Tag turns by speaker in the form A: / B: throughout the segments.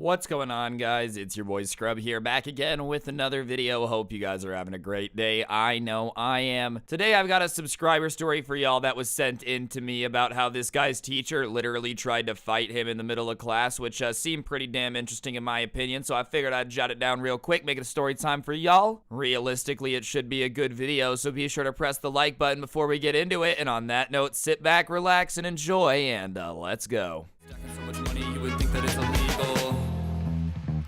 A: What's going on, guys? It's your boy Scrub here, back again with another video. Hope you guys are having a great day. I know I am. Today I've got a subscriber story for y'all that was sent in to me about how this guy's teacher literally tried to fight him in the middle of class, which seemed pretty damn interesting in my opinion, so I figured I'd jot it down real quick, make it a story time for y'all. Realistically, it should be a good video, so be sure to press the like button before we get into it, and on that note, sit back, relax, and enjoy, and let's go. Stacking so much money, you would think that it's illegal.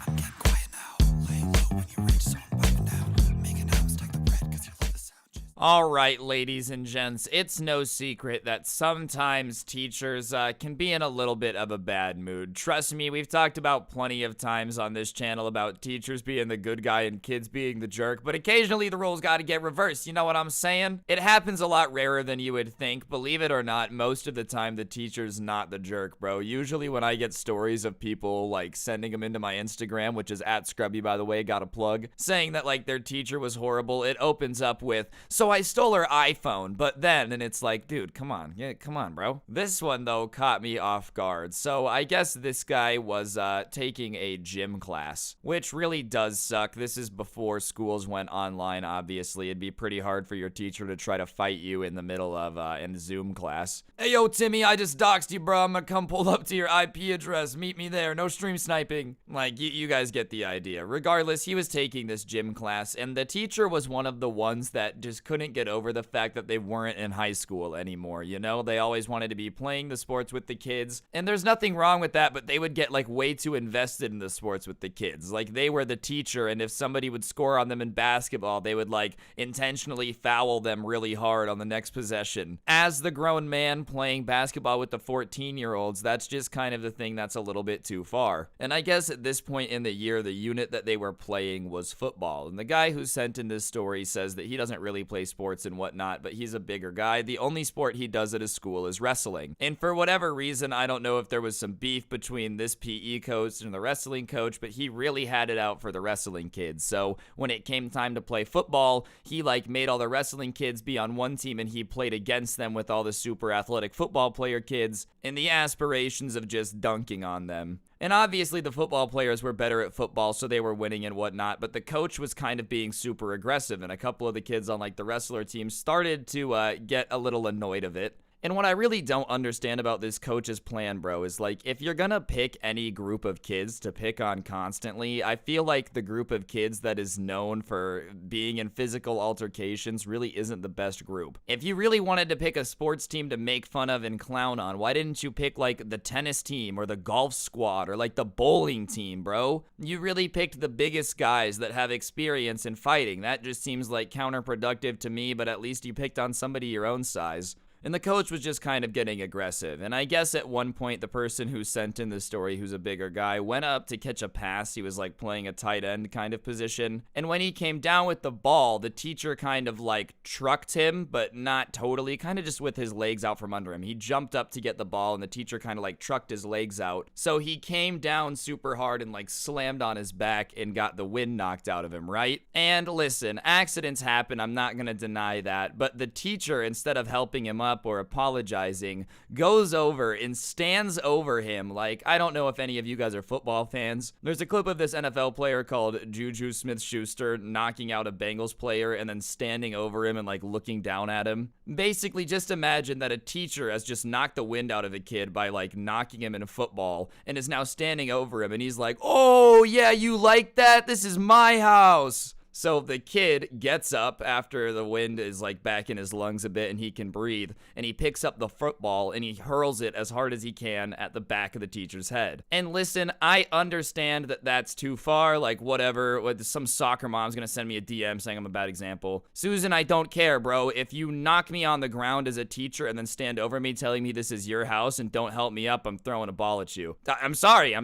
A: I'm getting quiet now. Lay low when you reach, so I'm piping down. Making out, stack the bread, cause you love the sound. Alright, ladies and gents, it's no secret that sometimes teachers can be in a little bit of a bad mood. Trust me, we've talked about plenty of times on this channel about teachers being the good guy and kids being the jerk, but occasionally the roles gotta get reversed, you know what I'm saying? It happens a lot rarer than you would think. Believe it or not, most of the time the teacher's not the jerk, bro. Usually when I get stories of people, like, sending them into my Instagram, which is @Scrubby, by the way, got a plug, saying that, like, their teacher was horrible, it opens up with, so I stole her iPhone, but then, and it's like, dude, come on. Yeah, come on, bro. This one, though, caught me off guard. So I guess this guy was taking a gym class, which really does suck. This is before schools went online, obviously. It'd be pretty hard for your teacher to try to fight you in the middle of in Zoom class. Hey, yo, Timmy, I just doxed you, bro. I'm gonna come pull up to your IP address. Meet me there. No stream sniping. Like, you guys get the idea. Regardless, he was taking this gym class, and the teacher was one of the ones that just couldn't get over the fact that they weren't in high school anymore, you know? They always wanted to be playing the sports with the kids, and there's nothing wrong with that, but they would get, like, way too invested in the sports with the kids. Like, they were the teacher, and if somebody would score on them in basketball, they would, like, intentionally foul them really hard on the next possession. As the grown man playing basketball with the 14-year-olds, that's just kind of the thing that's a little bit too far. And I guess at this point in the year, the unit that they were playing was football, and the guy who sent in this story says that he doesn't really play sports and whatnot, but he's a bigger guy. The only sport he does at his school is wrestling. And for whatever reason, I don't know if there was some beef between this PE coach and the wrestling coach, but he really had it out for the wrestling kids. So when it came time to play football, he like made all the wrestling kids be on one team and he played against them with all the super athletic football player kids in the aspirations of just dunking on them. And obviously the football players were better at football, so they were winning and whatnot, but the coach was kind of being super aggressive, and a couple of the kids on like the wrestler team started to get a little annoyed of it. And what I really don't understand about this coach's plan, bro, is like, if you're gonna pick any group of kids to pick on constantly, I feel like the group of kids that is known for being in physical altercations really isn't the best group. If you really wanted to pick a sports team to make fun of and clown on, why didn't you pick like the tennis team or the golf squad or like the bowling team, bro? You really picked the biggest guys that have experience in fighting. That just seems like counterproductive to me, but at least you picked on somebody your own size. And the coach was just kind of getting aggressive. And I guess at one point, the person who sent in the story, who's a bigger guy, went up to catch a pass. He was like playing a tight end kind of position. And when he came down with the ball, the teacher kind of like trucked him, but not totally, kind of just with his legs out from under him. He jumped up to get the ball and the teacher kind of like trucked his legs out. So he came down super hard and like slammed on his back and got the wind knocked out of him, right? And listen, accidents happen. I'm not going to deny that. But the teacher, instead of helping him up or apologizing, goes over and stands over him. Like, I don't know if any of you guys are football fans. There's a clip of this NFL player called Juju Smith-Schuster knocking out a Bengals player and then standing over him and like looking down at him. Basically, just imagine that a teacher has just knocked the wind out of a kid by like knocking him in a football and is now standing over him and he's like, "Oh yeah, you like that? This is my house." So the kid gets up after the wind is like back in his lungs a bit and he can breathe, and he picks up the football and he hurls it as hard as he can at the back of the teacher's head. And listen, I understand that that's too far, like whatever, some soccer mom's gonna send me a DM saying I'm a bad example. Susan, I don't care, bro. If you knock me on the ground as a teacher and then stand over me telling me this is your house and don't help me up, I'm throwing a ball at you. I'm sorry.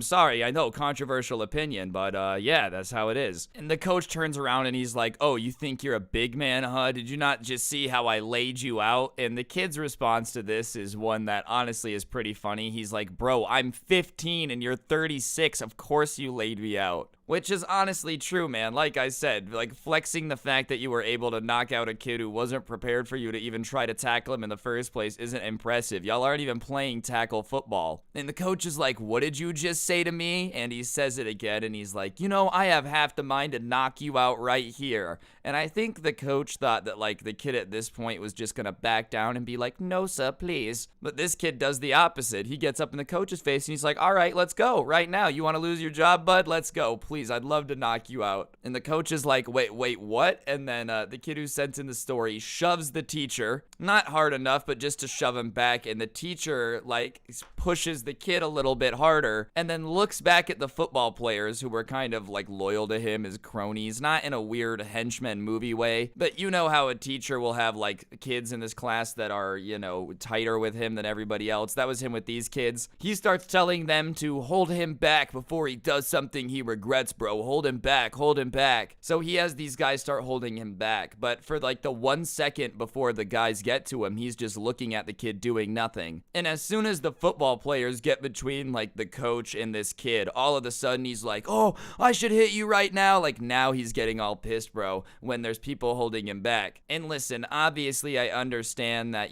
A: I know, controversial opinion, but yeah, that's how it is. And the coach turns around and he's like, "Oh, you think you're a big man, huh? Did you not just see how I laid you out?" And the kid's response to this is one that honestly is pretty funny. He's like, "Bro, I'm 15 and you're 36. Of course you laid me out." Which is honestly true, man. Like I said, like flexing the fact that you were able to knock out a kid who wasn't prepared for you to even try to tackle him in the first place isn't impressive. Y'all aren't even playing tackle football. And the coach is like, what did you just say to me? And he says it again, and he's like, I have half the mind to knock you out right here. And I think the coach thought that, like, the kid at this point was just gonna back down and be like, no, sir, please. But this kid does the opposite. He gets up in the coach's face, and he's like, all right, let's go right now. You want to lose your job, bud? Let's go. Please, I'd love to knock you out. And the coach is like, wait, what? And then the kid who sent in the story shoves the teacher, not hard enough, but just to shove him back. And the teacher, like, pushes the kid a little bit harder and then looks back at the football players who were kind of, like, loyal to him as cronies, not in a weird henchman movie way, but you know how a teacher will have, like, kids in this class that are, tighter with him than everybody else. That was him with these kids. He starts telling them to hold him back before he does something he regrets, bro. Hold him back, hold him back. So he has these guys start holding him back, but for like the 1 second before the guys get to him, he's just looking at the kid doing nothing. And as soon as the football players get between like the coach and this kid, all of a sudden he's like, oh, I should hit you right now. Like now he's getting all pissed, bro, when there's people holding him back. And listen, obviously I understand that,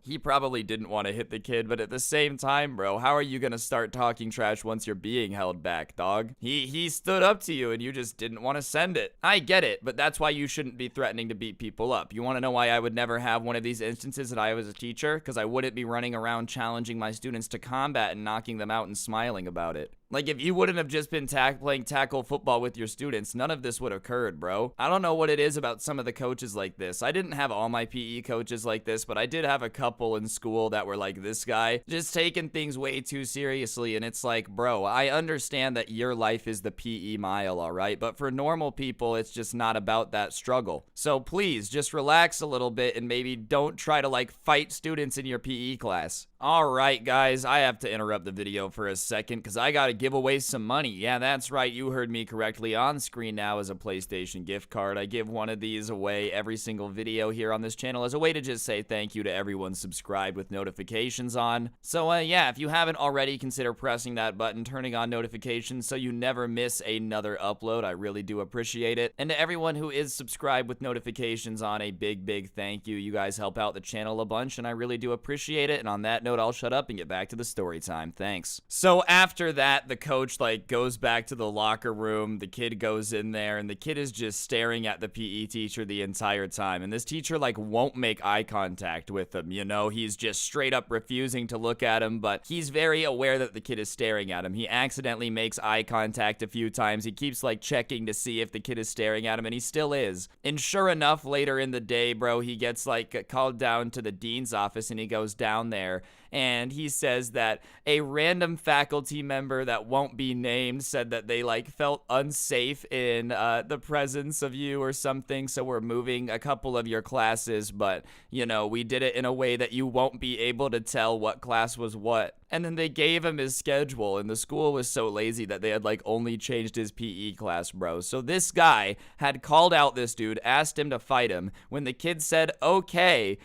A: he probably didn't want to hit the kid, but at the same time, bro, how are you gonna start talking trash once you're being held back, dog? He stood up to you and you just didn't want to send it. I get it, but that's why you shouldn't be threatening to beat people up. You want to know why I would never have one of these instances that I was a teacher? Because I wouldn't be running around challenging my students to combat and knocking them out and smiling about it. Like, if you wouldn't have just been playing tackle football with your students, none of this would have occurred, bro. I don't know what it is about some of the coaches like this. I didn't have all my PE coaches like this, but I did have a couple in school that were like this guy, just taking things way too seriously. And it's like, bro, I understand that your life is the PE mile, all right? But for normal people, it's just not about that struggle. So please, just relax a little bit and maybe don't try to, like, fight students in your PE class. All right, guys, I have to interrupt the video for a second because I got to give away some money. Yeah, that's right. You heard me correctly. On screen now is a PlayStation gift card. I give one of these away every single video here on this channel as a way to just say thank you to everyone subscribed with notifications on. So, yeah, if you haven't already, consider pressing that button, turning on notifications so you never miss another upload. I really do appreciate it. And to everyone who is subscribed with notifications on, a big thank you. You guys help out the channel a bunch, and I really do appreciate it. And on that note, I'll shut up and get back to the story time. Thanks. So after that, the coach goes back to the locker room. The kid goes in there, and the kid is just staring at the PE teacher the entire time. And this teacher won't make eye contact with him. He's just straight up refusing to look at him, but he's very aware that the kid is staring at him. He accidentally makes eye contact a few times. He keeps checking to see if the kid is staring at him, and he still is. And sure enough, later in the day, bro, he gets called down to the dean's office, and he goes down there. And he says that a random faculty member that won't be named said that they felt unsafe in the presence of you or something. So we're moving a couple of your classes, but we did it in a way that you won't be able to tell what class was what. And then they gave him his schedule, and the school was so lazy that they had only changed his PE class, bro. So this guy had called out this dude, asked him to fight him. When the kid said, okay,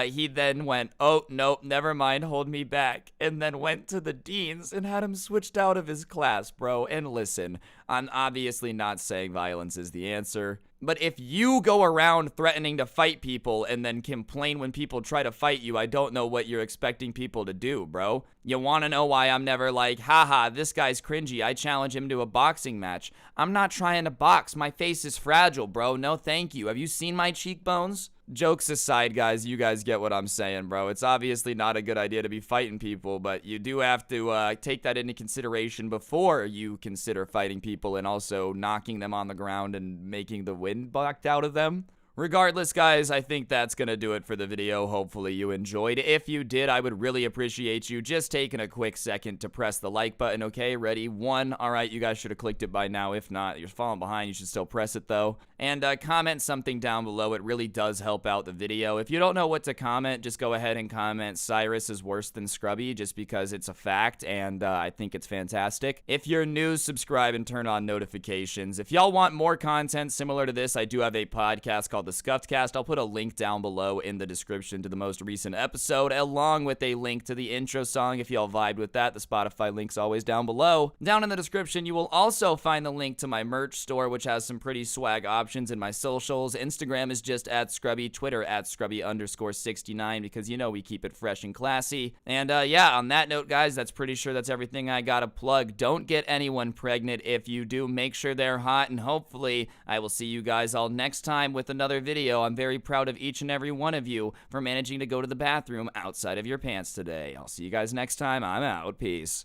A: he then went, oh, nope, never mind, hold me back. And then went to the deans and had him switched out of his class, bro. And listen, I'm obviously not saying violence is the answer. But if you go around threatening to fight people and then complain when people try to fight you, I don't know what you're expecting people to do, bro. You want to know why I'm never haha, this guy's cringy, I challenge him to a boxing match. I'm not trying to box. My face is fragile, bro. No, thank you. Have you seen my cheekbones? Jokes aside, guys, you guys get what I'm saying, bro. It's obviously not a good idea to be fighting people, but you do have to take that into consideration before you consider fighting people and also knocking them on the ground and making the wind blocked out of them. Regardless, guys, I think that's gonna do it for the video. Hopefully you enjoyed. If you did, I would really appreciate you just taking a quick second to press the like button, okay? Ready? 1. All right, you guys should have clicked it by now. If not, you're falling behind. You should still press it, though. And comment something down below. It really does help out the video. If you don't know what to comment, just go ahead and comment Cyrus is worse than Scrubby, just because it's a fact, and I think it's fantastic. If you're new, subscribe and turn on notifications. If y'all want more content similar to this, I do have a podcast called called The Scuffed Cast. I'll put a link down below in the description to the most recent episode, along with a link to the intro song if y'all vibed with that. The Spotify link's always down below. Down in the description, you will also find the link to my merch store, which has some pretty swag options in my socials. Instagram is just @Scrubby, Twitter @Scrubby_69, because you know we keep it fresh and classy. And yeah, on that note, guys, that's pretty sure that's everything I gotta plug. Don't get anyone pregnant. If you do, make sure they're hot, and hopefully I will see you guys all next time with another video. I'm very proud of each and every one of you for managing to go to the bathroom outside of your pants today. I'll see you guys next time. I'm out. Peace.